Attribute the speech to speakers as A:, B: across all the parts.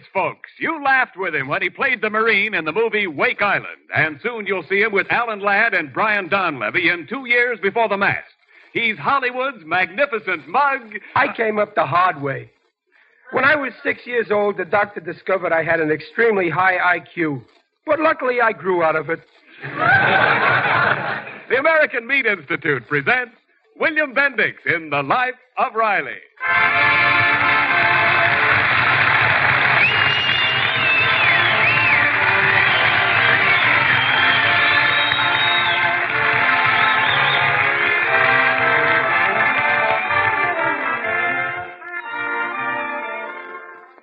A: is, folks. You laughed with him when he played the Marine in the movie Wake Island, and soon you'll see him with Alan Ladd and Brian Donlevy in 2 years before the mast. He's Hollywood's magnificent mug.
B: I came up the hard way. When I was 6 years old, the doctor discovered I had an extremely high IQ. But luckily, I grew out of it.
A: The American Meat Institute presents William Bendix in The Life of Riley.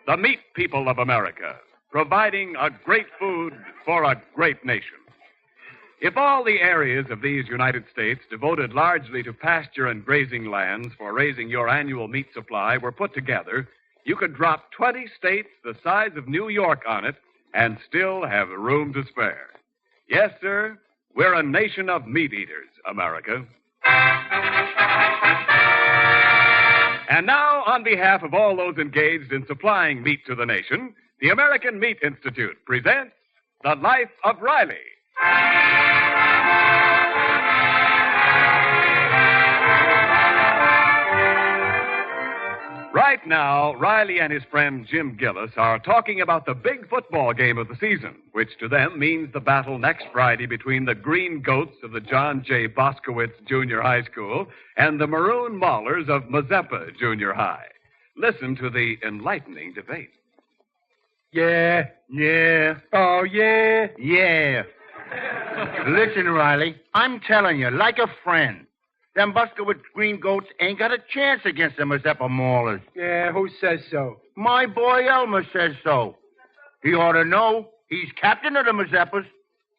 A: The meat people of America, providing a great food for a great nation. If all the areas of these United States devoted largely to pasture and grazing lands for raising your annual meat supply were put together, you could drop 20 states the size of New York on it and still have room to spare. Yes, sir, we're a nation of meat eaters, America. And now, on behalf of all those engaged in supplying meat to the nation, the American Meat Institute presents The Life of Riley. Right now, Riley and his friend Jim Gillis are talking about the big football game of the season, which to them means the battle next Friday between the Green Goats of the John J. Boskowitz Junior High School and the Maroon Maulers of Mazeppa Junior High. Listen to the enlightening debate.
B: Yeah. Oh, yeah.
C: Yeah. Listen, Riley, I'm telling you, like a friend, them Boskowitz Green Goats ain't got a chance against the Mazeppa Maulers.
B: Yeah, who says so?
C: My boy Elmer says so. He ought to know. He's captain of the Mazeppas.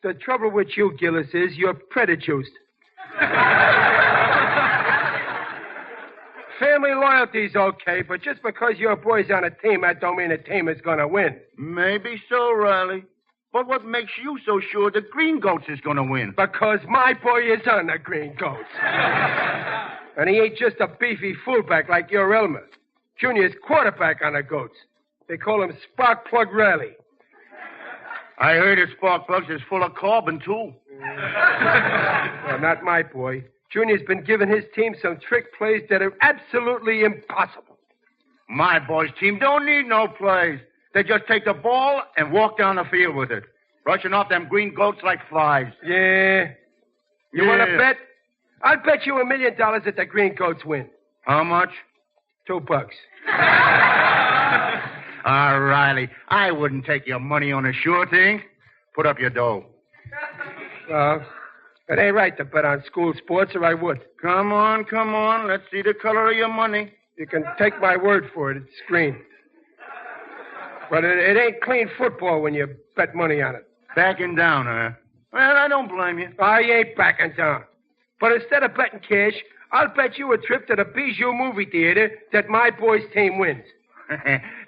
B: The trouble with you, Gillis, is you're prejudiced. Family loyalty's okay, but just because your boy's on a team, that don't mean the team is going to win.
C: Maybe so, Riley. But what makes you so sure the Green Goats is going to win?
B: Because my boy is on the Green Goats. And he ain't just a beefy fullback like your Elmer. Junior's quarterback on the Goats. They call him Spark Plug Riley.
C: I heard his spark plugs is full of carbon, too.
B: Well, not my boy. Junior's been giving his team some trick plays that are absolutely impossible.
C: My boy's team don't need no plays. They just take the ball and walk down the field with it, brushing off them Green Goats like flies.
B: Yeah. You want to bet? I'll bet you $1 million that the Green Goats win.
C: How much?
B: $2.
C: Riley, I wouldn't take your money on a sure thing. Put up your dough.
B: Well, it ain't right to bet on school sports, or I would.
C: Come on. Let's see the color of your money.
B: You can take my word for it. It's green. But it ain't clean football when you bet money on it.
C: Backing down, huh? Well, I don't blame you.
B: I ain't backing down. But instead of betting cash, I'll bet you a trip to the Bijou movie theater that my boy's team wins.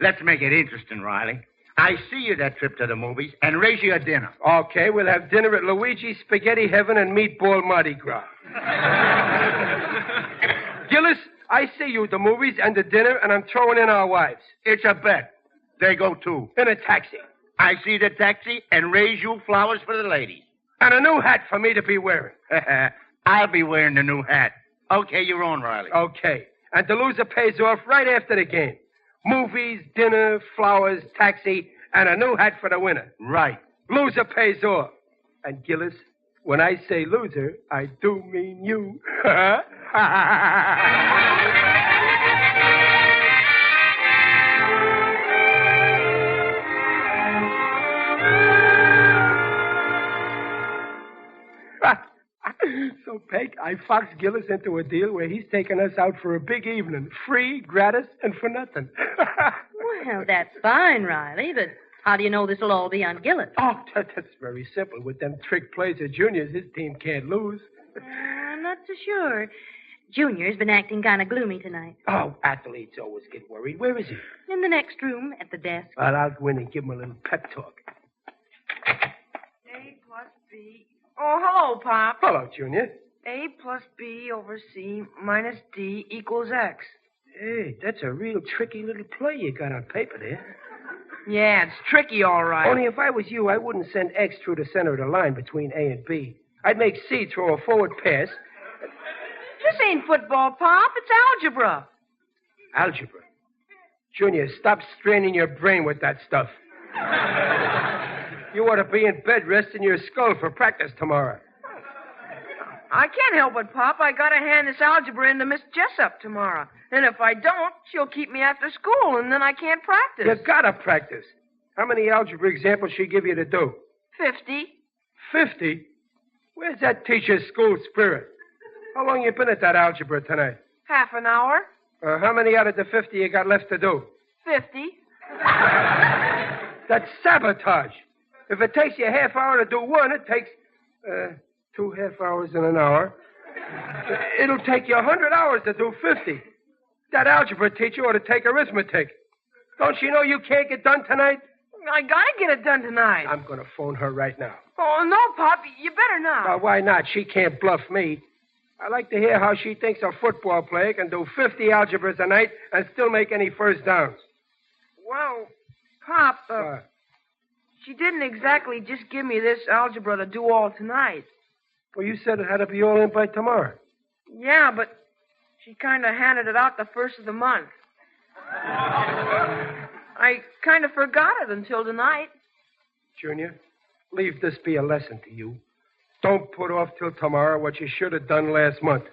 C: Let's make it interesting, Riley. I see you that trip to the movies and raise you a dinner.
B: Okay, we'll have dinner at Luigi's Spaghetti Heaven and Meatball Mardi Gras. Gillis, I see you at the movies and the dinner, and I'm throwing in our wives.
C: It's a bet. They go, too.
B: In a taxi.
C: I see the taxi and raise you flowers for the ladies.
B: And a new hat for me to be wearing.
C: I'll be wearing the new hat. Okay, you're on, Riley.
B: Okay. And the loser pays off right after the game. Movies, dinner, flowers, taxi, and a new hat for the winner.
C: Right.
B: Loser pays off. And Gillis, when I say loser, I do mean you. So, Peg, I foxed Gillis into a deal where he's taking us out for a big evening. Free, gratis, and for nothing.
D: Well, that's fine, Riley, but how do you know this'll all be on Gillis?
B: Oh, that's very simple. With them trick plays of Junior's, his team can't lose.
D: I'm not so sure. Junior's been acting kind of gloomy tonight.
B: Oh, athletes always get worried. Where is he?
D: In the next room, at the desk.
B: Well, I'll go in and give him a little pep talk.
E: A plus B. Oh, hello, Pop.
B: Hello, Junior.
E: A plus B over C minus D equals X.
B: Hey, that's a real tricky little play you got on paper there.
E: Yeah, it's tricky, all right.
B: Only if I was you, I wouldn't send X through the center of the line between A and B. I'd make C throw a forward pass.
E: This ain't football, Pop. It's algebra.
B: Algebra. Junior, stop straining your brain with that stuff. You ought to be in bed resting your skull for practice tomorrow.
E: I can't help it, Pop. I gotta hand this algebra in to Miss Jessup tomorrow. And if I don't, she'll keep me after school, and then I can't practice.
B: You gotta practice. How many algebra examples she give you to do?
E: 50.
B: 50? Where's that teacher's school spirit? How long you been at that algebra tonight?
E: Half an hour.
B: How many out of the 50 you got left to do?
E: 50.
B: That's sabotage. If it takes you a half hour to do one, it takes 2 half hours in an hour. It'll take you 100 hours to do 50. That algebra teacher ought to take arithmetic. Don't you know you can't get done tonight?
E: I gotta get it done tonight.
B: I'm going to phone her right now.
E: Oh, no, Pop. You better not.
B: Why not? She can't bluff me. I like to hear how she thinks a football player can do 50 algebras a night and still make any first downs.
E: Well, Pop, she didn't exactly just give me this algebra to do all tonight.
B: Well, you said it had to be all in by tomorrow.
E: Yeah, but she kind of handed it out the first of the month. I kind of forgot it until tonight.
B: Junior, leave this be a lesson to you. Don't put off till tomorrow what you should have done last month.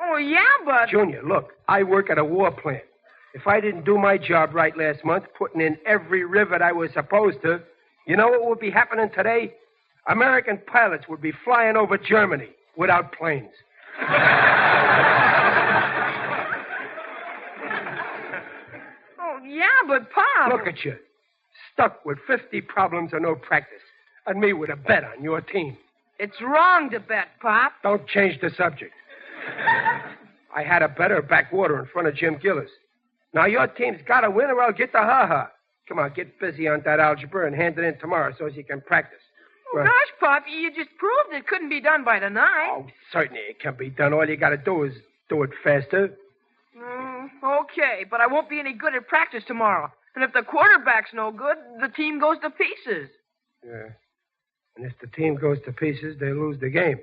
E: Oh, yeah, but...
B: Junior, look, I work at a war plant. If I didn't do my job right last month, putting in every rivet I was supposed to, you know what would be happening today? American pilots would be flying over Germany without planes.
E: Oh, yeah, but Pop...
B: Look at you. Stuck with 50 problems and no practice. And me with a bet on your team.
E: It's wrong to bet, Pop.
B: Don't change the subject. I had a better backwater in front of Jim Gillis. Now your team's got to win or I'll get the ha-ha. Come on, get busy on that algebra and hand it in tomorrow so as you can practice.
E: Oh, gosh, Pop, you just proved it couldn't be done by tonight.
B: Oh, certainly it can be done. All you got to do is do it faster.
E: Okay, but I won't be any good at practice tomorrow. And if the quarterback's no good, the team goes to pieces.
B: Yeah. And if the team goes to pieces, they lose the game.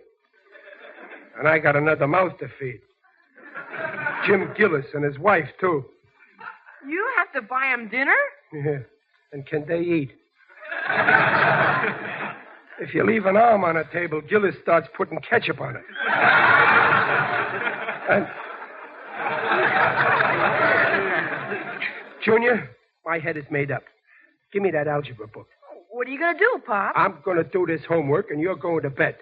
B: And I got another mouth to feed. Jim Gillis and his wife, too.
E: You have to buy him dinner?
B: Yeah. And can they eat? If you leave an arm on a table, Gillis starts putting ketchup on it. And... Junior, my head is made up. Give me that algebra book.
E: What are you going to do, Pop?
B: I'm going to do this homework, and you're going to bed.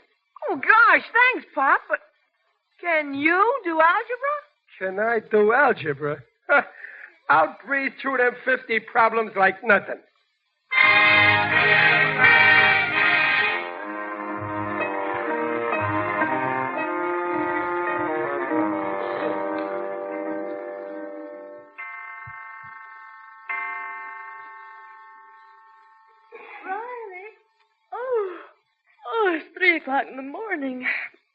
E: Oh, gosh, thanks, Pop, but can you do algebra?
B: Can I do algebra? I'll breeze through them 50 problems like nothing.
D: It's 3 o'clock in the morning.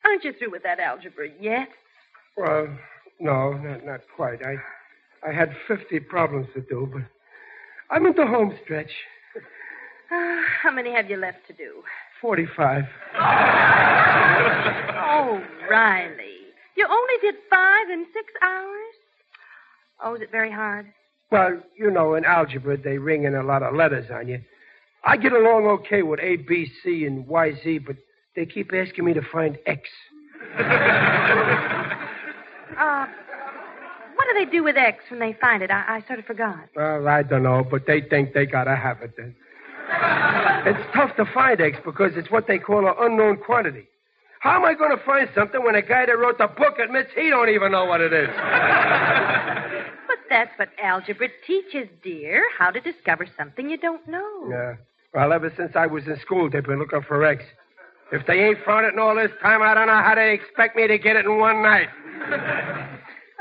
D: Aren't you through with that algebra yet?
B: Well, no, not quite. I had 50 problems to do, but I'm in the home stretch.
D: How many have you left to do?
B: 45.
D: Oh, Riley. You only did 5 in 6 hours? Oh, is it very hard?
B: Well, you know, in algebra, they ring in a lot of letters on you. I get along okay with A, B, C, and Y, Z, but they keep asking me to find X.
D: What do they do with X when they find it? I sort of forgot.
B: Well, I don't know, but they think they gotta have it then. It's tough to find X because it's what they call an unknown quantity. How am I going to find something when a guy that wrote the book admits he don't even know what it is?
D: But that's what algebra teaches, dear. How to discover something you don't know.
B: Yeah. Well, ever since I was in school, they've been looking for X. If they ain't found it in all this time, I don't know how they expect me to get it in one night.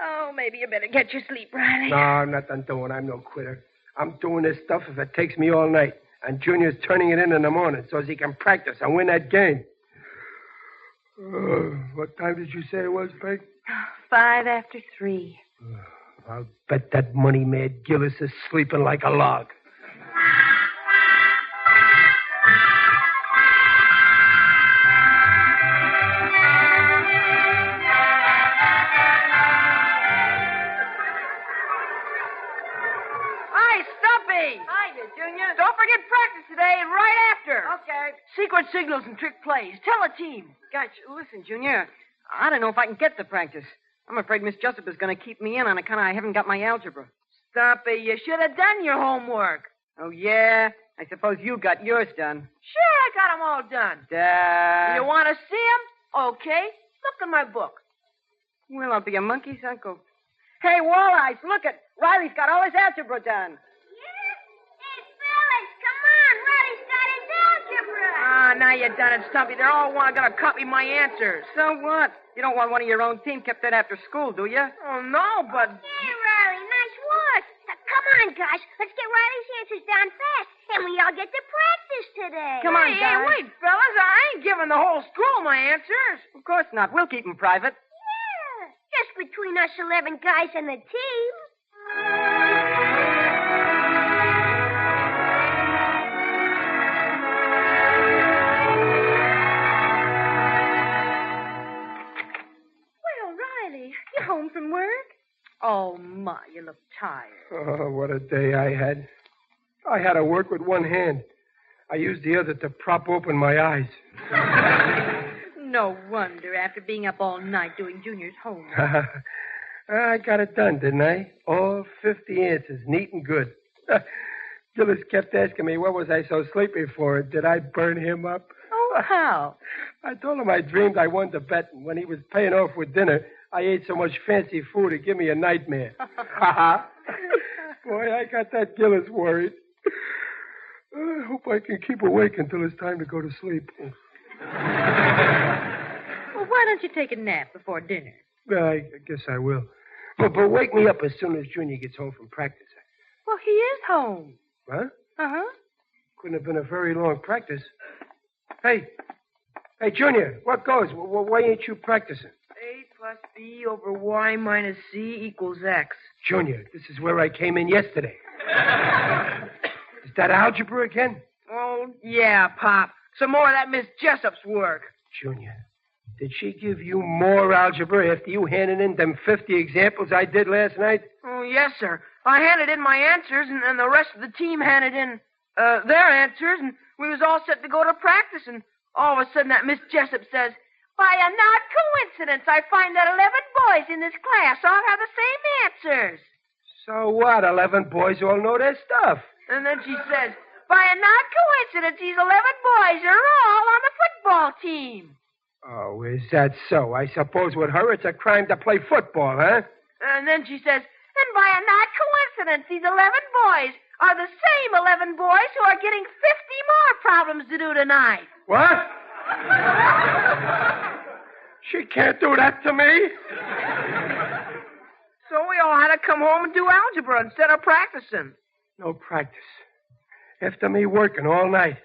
D: Oh, maybe you better get your sleep, Riley.
B: No, I'm not done doing. I'm no quitter. I'm doing this stuff if it takes me all night. And Junior's turning it in the morning so as he can practice and win that game. What time did you say it was, Peg?
D: 5 after 3.
B: I'll bet that money-mad Gillis is sleeping like a log.
E: Hi, Stumpy.
F: Hi, Junior.
E: Don't forget practice today and right after.
F: Okay.
E: Secret signals and trick plays. Tell a team.
F: Gosh, listen, Junior. I don't know if I can get to practice. I'm afraid Miss Jessup is going to keep me in on account I haven't got my algebra.
E: Stumpy, you should have done your homework.
F: Oh, yeah? I suppose you got yours done.
E: Sure, I got 'em all done. You
F: Duh.
E: want to see 'em? Okay. Look in my book.
F: Well, I'll be a monkey's uncle. Hey, Walleyes, look it. Riley's got all his algebra done.
G: Hey, fellas, come on. Riley's got his algebra.
E: Ah, now you done it, Stumpy. They're all gonna copy my answers.
F: So what? You don't want one of your own team kept dead after school, do you?
E: Oh, no, but...
G: Yeah, Riley, nice work. Come on, guys. Let's get Riley's answers down fast, and we all get to practice today.
F: Come on,
E: Hey,
F: guys.
E: wait, fellas. I ain't giving the whole school my answers.
F: Of course not. We'll keep them private.
G: Yeah, just between us 11 guys and the team.
D: Well, Riley, you home from work? Oh, my, you look tired.
B: Oh, what a day I had. I had to work with one hand. I used the other to prop open my eyes.
D: No wonder, after being up all night doing Junior's homework.
B: I got it done, didn't I? All 50 answers, neat and good. Gillis kept asking me what was I so sleepy for, and did I burn him up?
D: Oh, how?
B: I told him I dreamed I won the bet, and when he was paying off with dinner, I ate so much fancy food it gave me a nightmare. Boy, I got that Gillis worried. I hope I can keep awake until it's time to go to sleep.
D: Well, why don't you take a nap before dinner?
B: I guess I will. But wake me up as soon as Junior gets home from practice.
D: Well, he is home.
B: Huh?
D: Uh-huh.
B: Couldn't have been a very long practice. Hey, Junior, what goes? Why ain't you practicing?
E: A plus B over Y minus C equals X.
B: Junior, this is where I came in yesterday. Is that algebra again?
E: Oh, yeah, Pop. Some more of that Miss Jessup's work.
B: Junior, did she give you more algebra after you handed in them 50 examples I did last night?
E: Oh, yes, sir. I handed in my answers, and the rest of the team handed in their answers, and we was all set to go to practice, and all of a sudden that Miss Jessup says, by an odd coincidence, I find that 11 boys in this class all have the same answers.
B: So what? 11 boys all know their stuff.
E: And then she says, by an odd coincidence, these 11 boys are all on the football team.
B: Oh, is that so? I suppose with her it's a crime to play football, huh?
E: And then she says, and by an odd coincidence, these 11 boys are the same 11 boys who are getting 50 more problems to do tonight.
B: What? She can't do that to me.
E: So we all had to come home and do algebra instead of practicing.
B: No practice. After me working all night.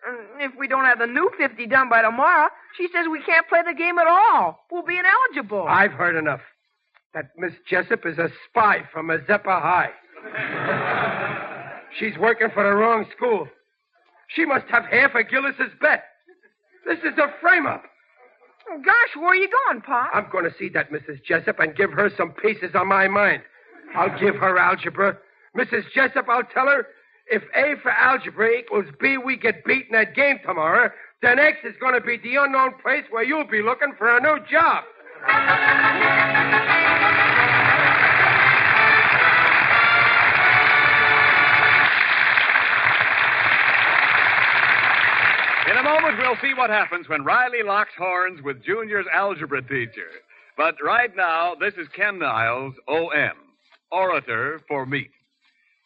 E: And if we don't have the new 50 done by tomorrow, she says we can't play the game at all. We'll be ineligible.
B: I've heard enough. That Miss Jessup is a spy from Mazeppa High. She's working for the wrong school. She must have half of Gillis's bet. This is a frame-up.
E: Oh, gosh, where are you going, Pop?
B: I'm going to see that Mrs. Jessup and give her some pieces on my mind. I'll give her algebra. Mrs. Jessup, I'll tell her, if A for algebra equals B, we get beat in that game tomorrow, then X is going to be the unknown place where you'll be looking for a new job.
A: In a moment, we'll see what happens when Riley locks horns with Junior's algebra teacher. But right now, this is Ken Niles, O.M., orator for meat.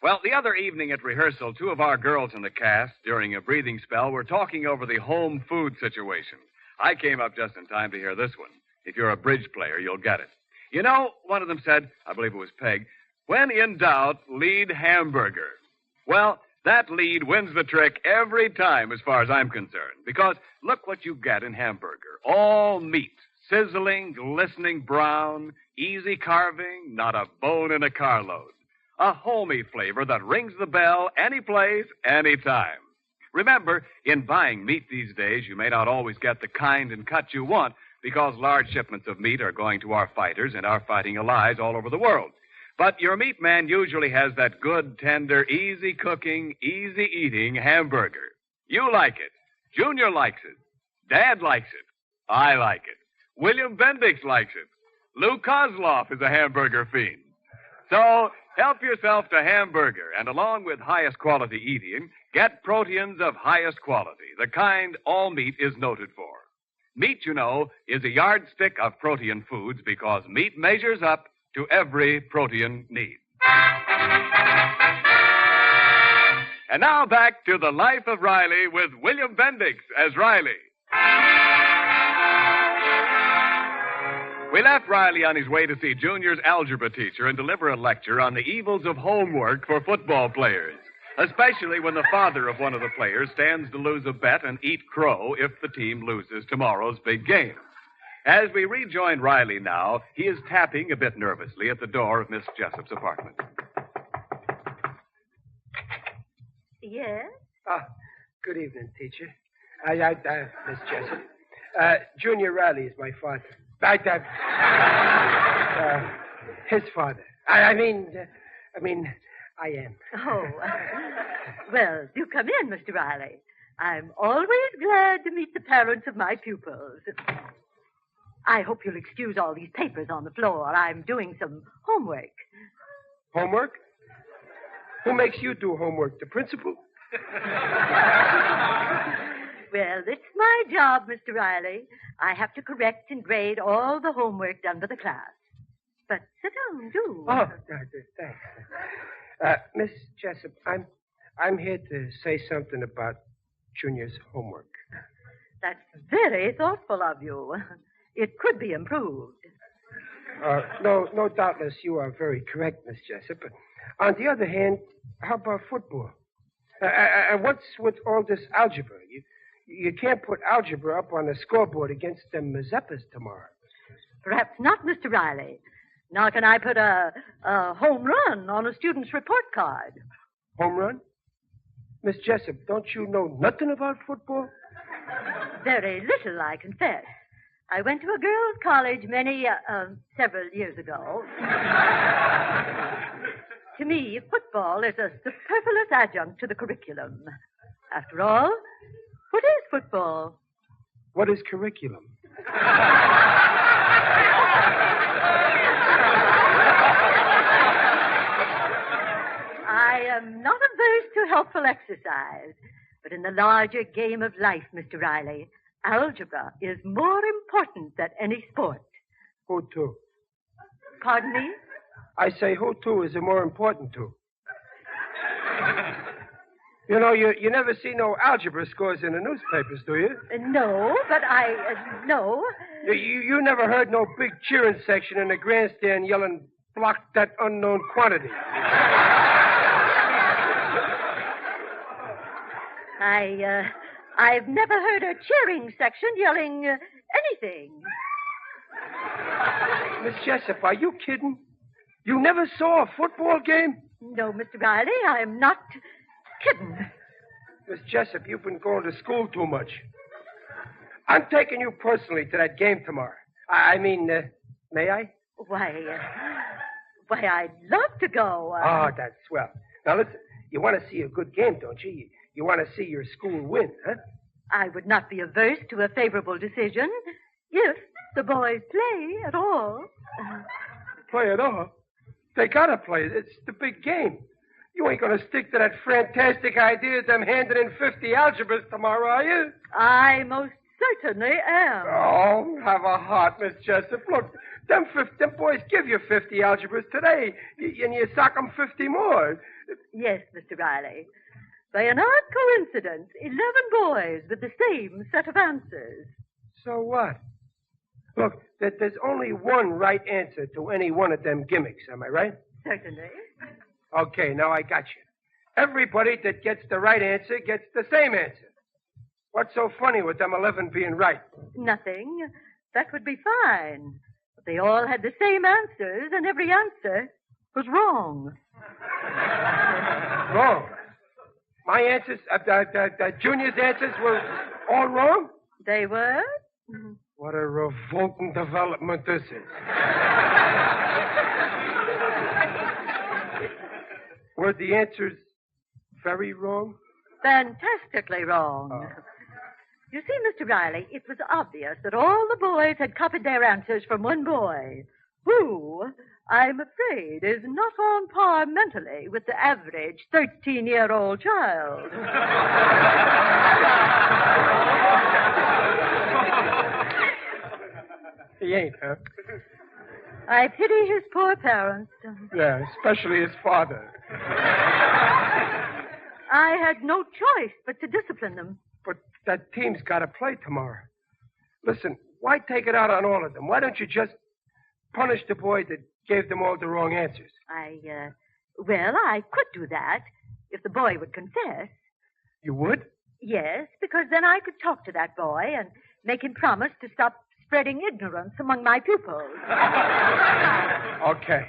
A: Well, the other evening at rehearsal, two of our girls in the cast, during a breathing spell, were talking over the home food situation. I came up just in time to hear this one. If you're a bridge player, you'll get it. You know, one of them said, I believe it was Peg, when in doubt, lead hamburger. Well, that lead wins the trick every time as far as I'm concerned. Because look what you get in hamburger. All meat, Sizzling, glistening brown, easy carving, not a bone in a carload. A homey flavor that rings the bell any place, any time. Remember, in buying meat these days, you may not always get the kind and cut you want because large shipments of meat are going to our fighters and our fighting allies all over the world. But your meat man usually has that good, tender, easy cooking, easy eating hamburger. You like it. Junior likes it. Dad likes it. I like it. William Bendix likes it. Lou Kozloff is a hamburger fiend. So help yourself to hamburger, and along with highest quality eating, get proteins of highest quality, the kind all meat is noted for. Meat, you know, is a yardstick of protein foods because meat measures up to every protein need. And now back to The Life of Riley with William Bendix as Riley. We left Riley on his way to see Junior's algebra teacher and deliver a lecture on the evils of homework for football players, especially when the father of one of the players stands to lose a bet and eat crow if the team loses tomorrow's big game. As we rejoin Riley now, he is tapping a bit nervously at the door of Miss Jessup's apartment.
D: Yes?
B: Good evening, teacher. Miss Jessup. Junior Riley is my father. His father. I mean, I am.
D: Oh, well, do come in, Mr. Riley. I'm always glad to meet the parents of my pupils. I hope you'll excuse all these papers on the floor. I'm doing some homework.
B: Homework? Who makes you do homework? The principal?
D: Well, it's my job, Mr. Riley. I have to correct and grade all the homework done by the class. But sit down, do.
B: Oh, thanks. Miss Jessup, I'm here to say something about Junior's homework.
D: That's very thoughtful of you. It could be improved.
B: No, doubtless you are very correct, Miss Jessup. But on the other hand, how about football? And what's with all this algebra? You can't put algebra up on the scoreboard against them Mazeppas tomorrow.
D: Perhaps not, Mr. Riley. Nor can I put a home run on a student's report card.
B: Home run? Miss Jessup, don't you know nothing about football?
D: Very little, I confess. I went to a girls' college several years ago. To me, football is a superfluous adjunct to the curriculum. After all, what is football?
B: What is curriculum?
D: I am not averse to helpful exercise, but in the larger game of life, Mr. Riley, algebra is more important than any sport.
B: Who to?
D: Pardon me?
B: I say who to is more important to. You know, you never see no algebra scores in the newspapers, do you?
D: No, but no.
B: You never heard no big cheering section in the grandstand yelling, "Block that unknown quantity."
D: I've never heard a cheering section yelling anything.
B: Miss Jessup, are you kidding? You never saw a football game?
D: No, Mr. Riley, I'm not kidding.
B: Miss Jessup, you've been going to school too much. I'm taking you personally to that game tomorrow. May I?
D: Why, I'd love to go.
B: Oh, that's swell. Now, listen, you want to see a good game, don't you? You want to see your school win, huh?
D: I would not be averse to a favorable decision if the boys play at all.
B: Play at all? They gotta play. It's the big game. You ain't gonna stick to that fantastic idea of them handing in 50 algebras tomorrow, are you?
D: I most certainly am.
B: Oh, have a heart, Miss Jessup. Look, them boys give you 50 algebras today, and you sock them 50 more.
D: Yes, Mr. Riley. By an odd coincidence, 11 boys with the same set of answers.
B: So what? Look, there's only one right answer to any one of them gimmicks, am I right?
D: Certainly.
B: Okay, now I got you. Everybody that gets the right answer gets the same answer. What's so funny with them 11 being right?
D: Nothing. That would be fine. But they all had the same answers, and every answer was wrong.
B: Wrong. My answers, Junior's answers were all wrong?
D: They were?
B: What a revolting development this is. Were the answers very wrong?
D: Fantastically wrong. You see, Mr. Riley, it was obvious that all the boys had copied their answers from one boy, who, I'm afraid, is not on par mentally with the average 13-year-old child.
B: He ain't, huh?
D: I pity his poor parents.
B: Yeah, especially his father.
D: I had no choice but to discipline them.
B: But that team's got to play tomorrow. Listen, why take it out on all of them? Why don't you just punish the boy that gave them all the wrong answers?
D: Well, I could do that if the boy would confess.
B: You would?
D: Yes, because then I could talk to that boy and make him promise to stop spreading ignorance among my pupils.
B: Okay.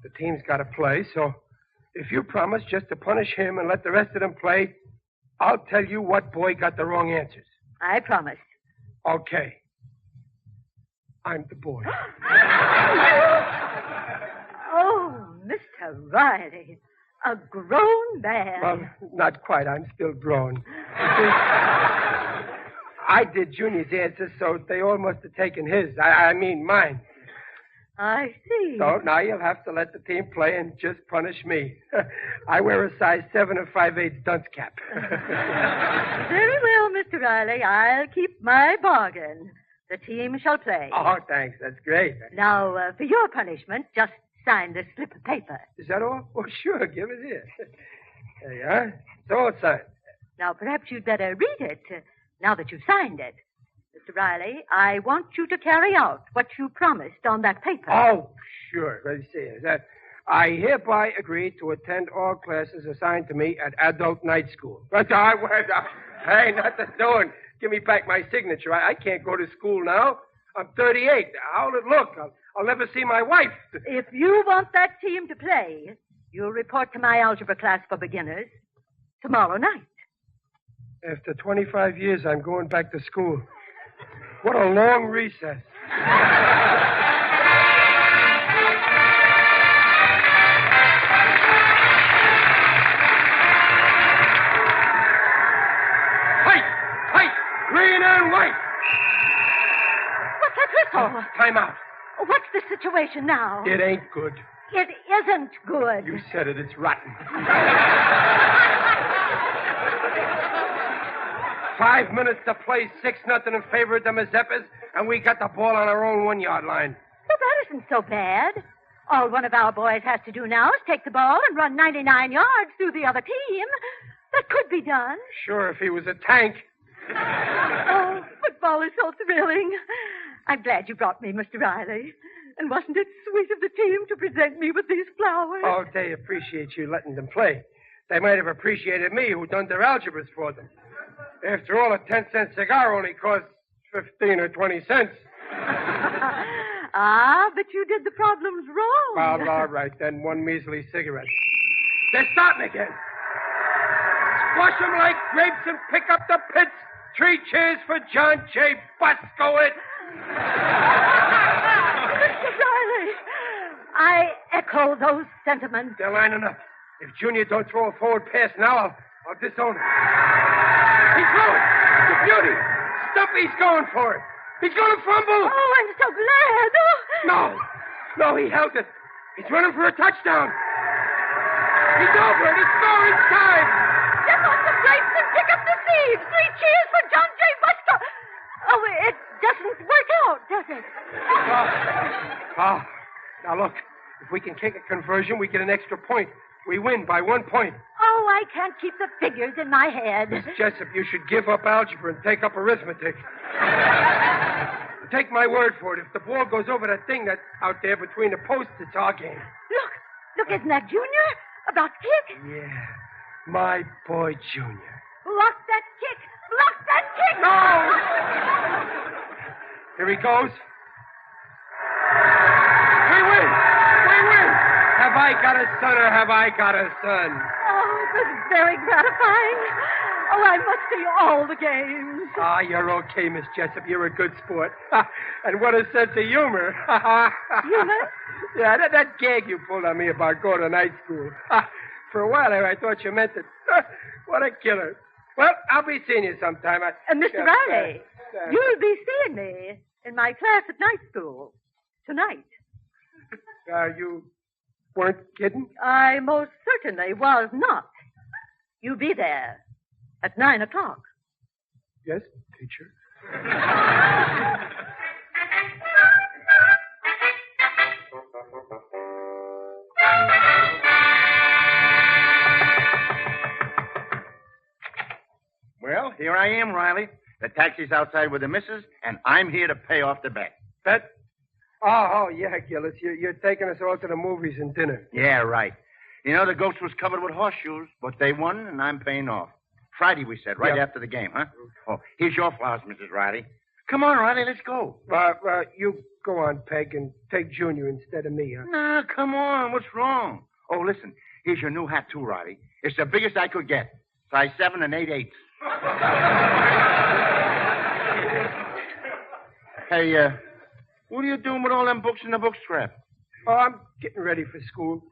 B: The team's got to play, so if you promise just to punish him and let the rest of them play, I'll tell you what boy got the wrong answers.
D: I promise.
B: Okay. I'm the boy.
D: Oh, Mr. Riley, a grown man.
B: Well, not quite. I'm still grown. I did Junior's answers, so they all must have taken his. I mean mine.
D: I see.
B: So now you'll have to let the team play and just punish me. I wear a size 7 and 5/8 dunce cap.
D: Very well, Mr. Riley. I'll keep my bargain. The team shall play.
B: Oh, thanks. That's great.
D: Now, for your punishment, just sign this slip of paper.
B: Is that all? Oh, sure. Give it here. There you are. It's all signed.
D: Now, perhaps you'd better read it, now that you've signed it. Mr. Riley, I want you to carry out what you promised on that paper.
B: Oh, sure. Let's see. Is that I hereby agree to attend all classes assigned to me at adult night school. But hey, nothing doing. Give me back my signature. I can't go to school now. I'm 38. How'll it look? I'll never see my wife.
D: If you want that team to play, you'll report to my algebra class for beginners tomorrow night.
B: After 25 years, I'm going back to school. What a long recess. Hey! Green and white!
D: What's that whistle?
B: Time out.
D: What's the situation now?
B: It ain't good.
D: It isn't good.
B: You said it. It's rotten. 5 minutes to play, 6-0 in favor of the Mazeppas, and we got the ball on our own 1-yard line.
D: Well, that isn't so bad. All one of our boys has to do now is take the ball and run 99 yards through the other team. That could be done.
B: Sure, if he was a tank.
D: Oh, football is so thrilling. I'm glad you brought me, Mr. Riley. And wasn't it sweet of the team to present me with these flowers?
B: Oh, they appreciate you letting them play. They might have appreciated me, who done their algebras for them. After all, a 10-cent cigar only costs 15 or 20 cents.
D: But you did the problems wrong.
B: Well, all right, then. One measly cigarette. They're starting again. Squash them like grapes and pick up the pits. 3 cheers for John J. Buskowitz.
D: Mr. Riley, I echo those sentiments.
B: They're lining up. If Junior don't throw a forward pass now, I'll disown him. He's throwing. It's a beauty. Stumpy's going for it. He's going to fumble.
D: Oh, I'm so glad. Oh.
B: No, he held it. He's running for a touchdown. He's over it. It's scoring time.
D: Step on the brakes and pick up the seed. 3 cheers for John J. Buster. Oh, it doesn't work out, does it?
B: Now look. If we can kick a conversion, we get an extra point. We win by 1 point.
D: Oh, I can't keep the figures in my head.
B: Miss Jessup, you should give up algebra and take up arithmetic. Take my word for it. If the ball goes over that thing that's out there between the posts, it's our game.
D: Look, isn't that Junior about to kick?
B: Yeah, my boy Junior.
D: Block that kick! Block that kick!
B: No! Here he goes. We win! We win! Have I got a son or have I got a son?
D: Oh, it was very gratifying. Oh, I must see all the games.
B: Ah, you're okay, Miss Jessup. You're a good sport. And what a sense of humor.
D: Humor?
B: Yeah, that gag you pulled on me about going to night school. For a while there, I thought you meant it. What a killer. Well, I'll be seeing you sometime.
D: Mr. Riley, you'll be seeing me in my class at night school tonight.
B: You weren't kidding?
D: I most certainly was not. You'll be there at 9 o'clock.
B: Yes, teacher.
C: Well, here I am, Riley. The taxi's outside with the missus, and I'm here to pay off the bet.
B: Bet? Oh, yeah, Gillis. You're taking us all to the movies and dinner.
C: Yeah, right. You know, the ghost was covered with horseshoes, but they won, and I'm paying off. Friday, we said, right after the game, huh? Oh, here's your flowers, Mrs. Riley. Come on, Riley, let's go.
B: You go on, Peg, and take Junior instead of me, huh?
C: Nah, come on. What's wrong? Oh, listen, here's your new hat, too, Riley. It's the biggest I could get. Size 7 8/8. Hey, what are you doing with all them books in the book scrap?
B: Oh, I'm getting ready for school.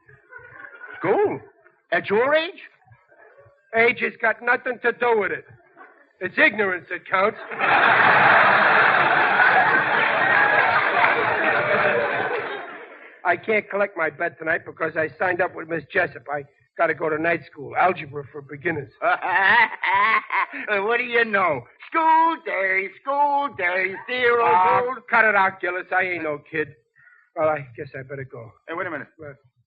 C: School? At your age?
B: Age has got nothing to do with it. It's ignorance that counts. I can't collect my bet tonight because I signed up with Miss Jessup. I got to go to night school, algebra for beginners.
C: What do you know? School days, 0 gold.
B: Cut it out, Gillis. I ain't no kid. Well, I guess I better go.
C: Hey, wait a minute.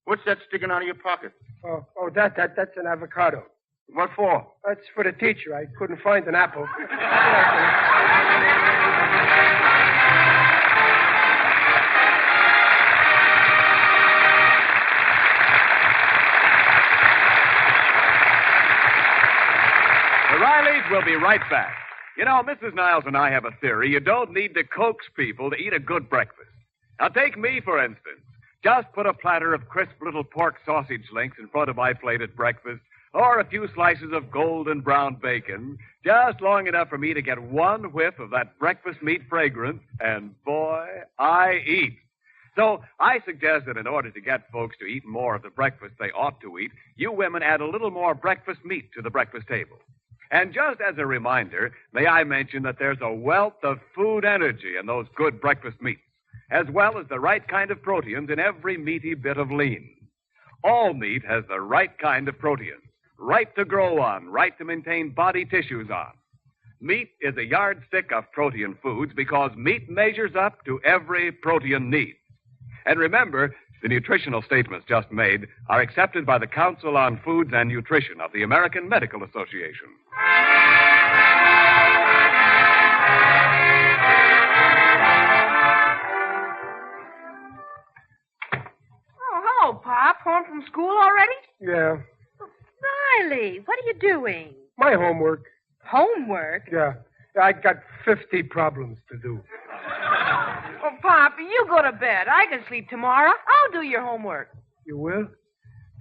C: What's that sticking out of your pocket?
B: Oh, that's an avocado.
C: What for?
B: That's for the teacher. I couldn't find an apple.
A: The Rileys will be right back. You know, Mrs. Niles and I have a theory. You don't need to coax people to eat a good breakfast. Now, take me, for instance. Just put a platter of crisp little pork sausage links in front of my plate at breakfast, or a few slices of golden brown bacon, just long enough for me to get one whiff of that breakfast meat fragrance, and boy, I eat. So I suggest that in order to get folks to eat more of the breakfast they ought to eat, you women add a little more breakfast meat to the breakfast table. And just as a reminder, may I mention that there's a wealth of food energy in those good breakfast meats, as well as the right kind of proteins in every meaty bit of lean. All meat has the right kind of proteins, right to grow on, right to maintain body tissues on. Meat is a yardstick of protein foods because meat measures up to every protein need. And remember, the nutritional statements just made are accepted by the Council on Foods and Nutrition of the American Medical Association.
E: Oh, hello, Pop. Home from school already?
B: Yeah.
D: Riley, what are you doing?
B: My homework.
D: Homework?
B: Yeah. I got 50 problems to do.
E: Oh, Pop, you go to bed. I can sleep tomorrow. I'll do your homework.
B: You will?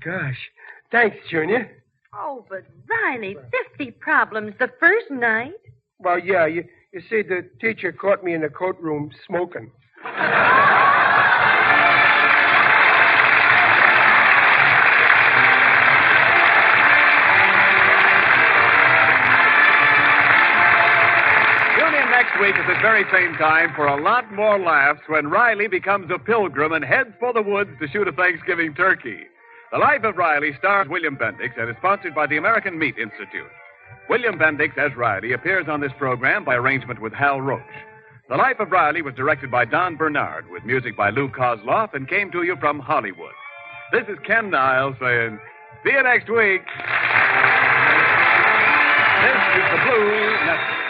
B: Gosh. Thanks, Junior.
D: Oh, but Riley, 50 problems the first night?
B: Well, yeah. You see, the teacher caught me in the coat room smoking.
A: Next week at this very same time for a lot more laughs when Riley becomes a pilgrim and heads for the woods to shoot a Thanksgiving turkey. The Life of Riley stars William Bendix and is sponsored by the American Meat Institute. William Bendix as Riley appears on this program by arrangement with Hal Roach. The Life of Riley was directed by Don Bernard with music by Lou Kozloff and came to you from Hollywood. This is Ken Niles saying, see you next week. This is the Blue Network.